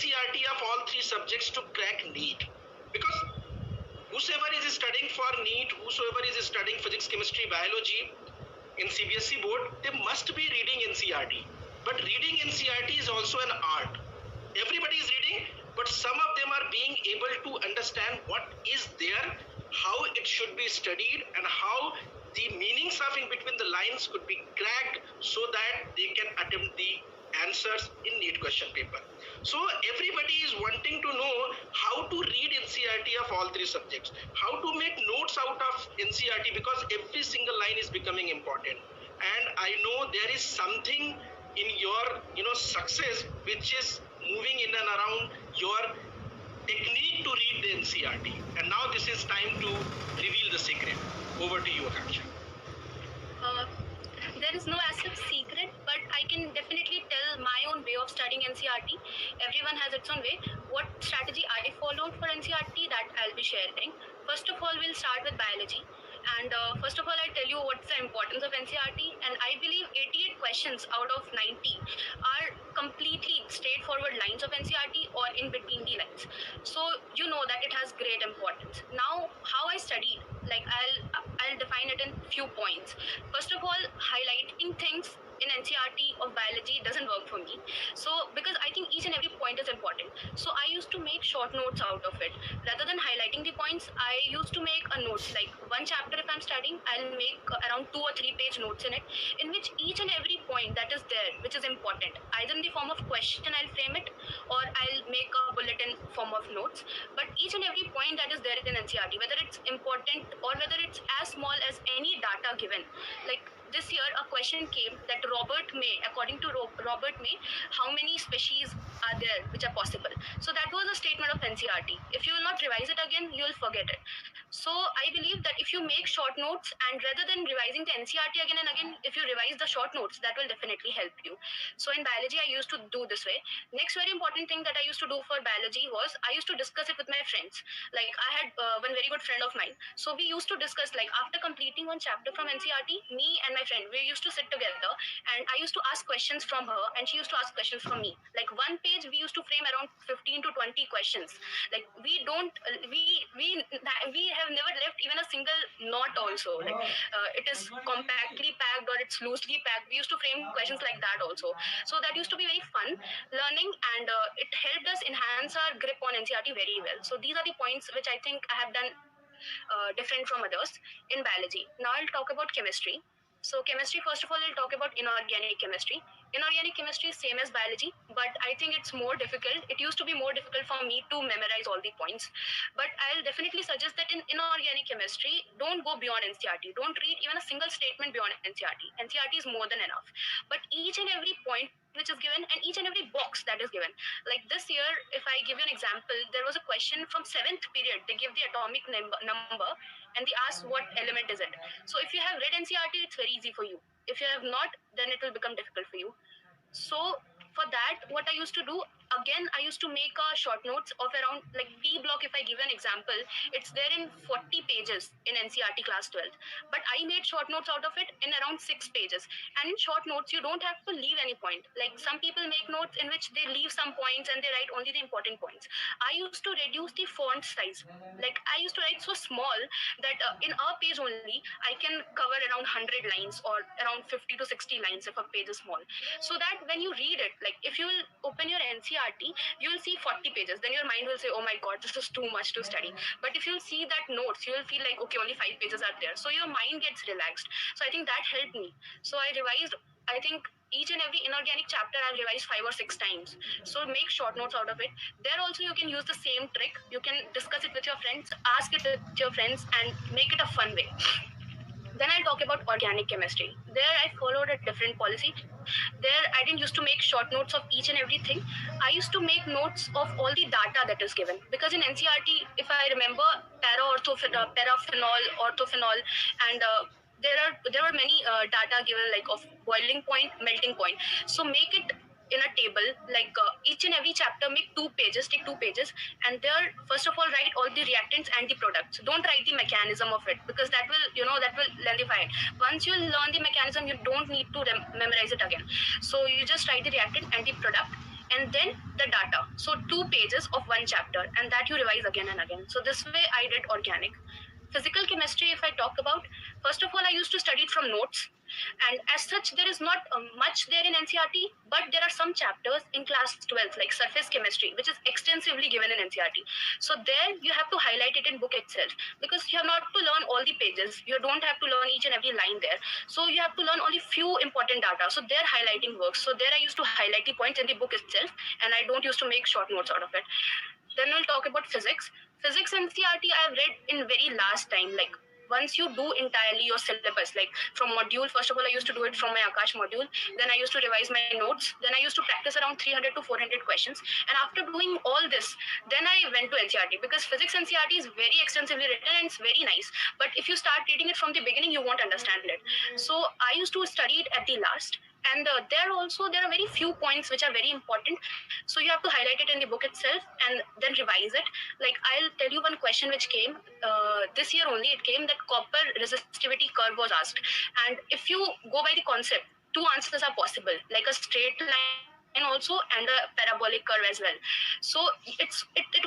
NCERT of all three subjects to crack NEET. Because whosoever is studying for NEET, whosoever is studying physics, chemistry, biology in CBSE board, they must be reading NCERT. But reading NCERT is also an art. Everybody is reading, but some of them are being able to understand what is there, how it should be studied, and how the meanings of in between the lines could be cracked so that they can attempt the answers in NEET question paper. So everybody is wanting to know how to read NCERT of all three subjects, how to make notes out of NCERT, because every single line is becoming important. And I know there is something in your success which is moving in and around your technique to read the NCERT. And now this is time to reveal the secret. Over to you, Akansha. There is no as such secret, but I can definitely tell my own way of studying NCERT. Everyone has its own way. What strategy I followed for NCERT, that I'll be sharing. First of all, we'll start with biology. And first of all, I'll tell you what's the importance of NCERT. And I believe 88 questions out of 90 are completely straightforward lines of NCERT or in between the lines. So you know that it has great importance. Now, how I studied, like I'll define it in few points. First of all, highlighting things in NCERT of biology doesn't work for me. So because I think each and every point is important. So I used to make short notes out of it. Rather than highlighting the points, I used to make a notes, like one chapter if I'm studying, I'll make around 2 or 3 page notes in it, in which each and every point that is there, which is important, either in the form of question I'll frame it, or I'll make a bulletin form of notes. But each and every point that is there in NCERT, whether it's important or whether it's as small as any data given, like this year a question came that Robert May, according to Robert May, how many species are there which are possible. So that was a statement of NCERT. If you will not revise it again, you will forget it. So I believe that if you make short notes, and rather than revising the NCERT again and again, if you revise the short notes, that will definitely help you. So in biology, I used to do this way. Next very important thing that I used to do for biology was I used to discuss it with my friends. Like I had one very good friend of mine. So we used to discuss, like after completing one chapter from NCERT, me and my friend, we used to sit together and I used to ask questions from her and she used to ask questions from me. Like one page we used to frame around 15 to 20 questions. Like we have never left even a single knot also. Like it is compactly packed or it's loosely packed. We used to frame questions like that also. So that used to be very fun learning, and it helped us enhance our grip on NCERT very well. So these are the points which I think I have done different from others in biology. Now I'll talk about chemistry. So chemistry, first of all, I'll talk about inorganic chemistry. Inorganic chemistry is same as biology, but I think it's more difficult. It used to be more difficult for me to memorize all the points. But I'll definitely suggest that in inorganic chemistry, don't go beyond NCERT. Don't read even a single statement beyond NCERT. NCERT is more than enough. But each and every point which is given and each and every box that is given. Like this year, if I give you an example, there was a question from 7th period. They give the atomic number and they ask what element is it. So if you have read NCERT, it's very easy for you. If you have not, then it will become difficult for you. So for that, what I used to do, again, I used to make a short notes of around, like P block, if I give an example, it's there in 40 pages in NCERT class 12th. But I made short notes out of it in around 6 pages. And in short notes, you don't have to leave any point. Like some people make notes in which they leave some points and they write only the important points. I used to reduce the font size. Like I used to write so small that in a page only, I can cover around 100 lines or around 50 to 60 lines if a page is small. So that when you read it, like if you will open your NCERT, you will see 40 pages. Then your mind will say, oh my God, this is too much to study. But if you'll see that notes, you will feel like, okay, only 5 pages are there. So your mind gets relaxed. So I think that helped me. So I revised, I think each and every inorganic chapter I've revised 5 or 6 times. So make short notes out of it. There also you can use the same trick. You can discuss it with your friends, ask it with your friends and make it a fun way. Then I'll talk about organic chemistry. There I followed a different policy. There I didn't used to make short notes of each and everything. I used to make notes of all the data that is given. Because in NCERT, if I remember, paraphenol, orthophenol, and there were many data given, like of boiling point, melting point. So make it in a table, like each and every chapter make 2 pages, take 2 pages, and there first of all write all the reactants and the products. Don't write the mechanism of it, because that will lengthify it. Once you learn the mechanism, you don't need to memorize it again. So you just write the reactant and the product, and then the data. So 2 pages of one chapter, and that you revise again and again. So this way I did organic. Physical chemistry, if I talk about, first of all, I used to study it from notes. And as such, there is not much there in NCERT, but there are some chapters in class 12, like surface chemistry, which is extensively given in NCERT. So there you have to highlight it in book itself, because you have not to learn all the pages. You don't have to learn each and every line there. So you have to learn only few important data. So there highlighting works. So there I used to highlight the points in the book itself, and I don't used to make short notes out of it. Then we'll talk about physics. Physics NCERT I have read in very last time. Like once you do entirely your syllabus, like from module, first of all, I used to do it from my Akash module. Then I used to revise my notes. Then I used to practice around 300 to 400 questions. And after doing all this, then I went to NCERT, because physics NCERT is very extensively written and it's very nice. But if you start reading it from the beginning, you won't understand it. So I used to study it at the last. And there also there are very few points which are very important, so you have to highlight it in the book itself and then revise it. Like I'll tell you one question which came this year only. It came that copper resistivity curve was asked, and if you go by the concept, two answers are possible, like a straight line also and a parabolic curve as well. So it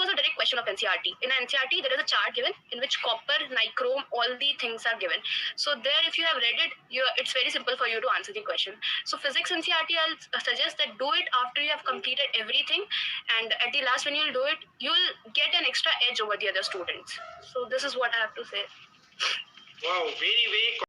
was a direct question of NCERT. In NCERT there is a chart given in which copper, nichrome, all the things are given. So there, if you have read it, it's very simple for you to answer the question. So physics NCERT, I'll suggest that do it after you have completed everything, and at the last when you'll do it, you'll get an extra edge over the other students. So this is what I have to say. Wow, very, very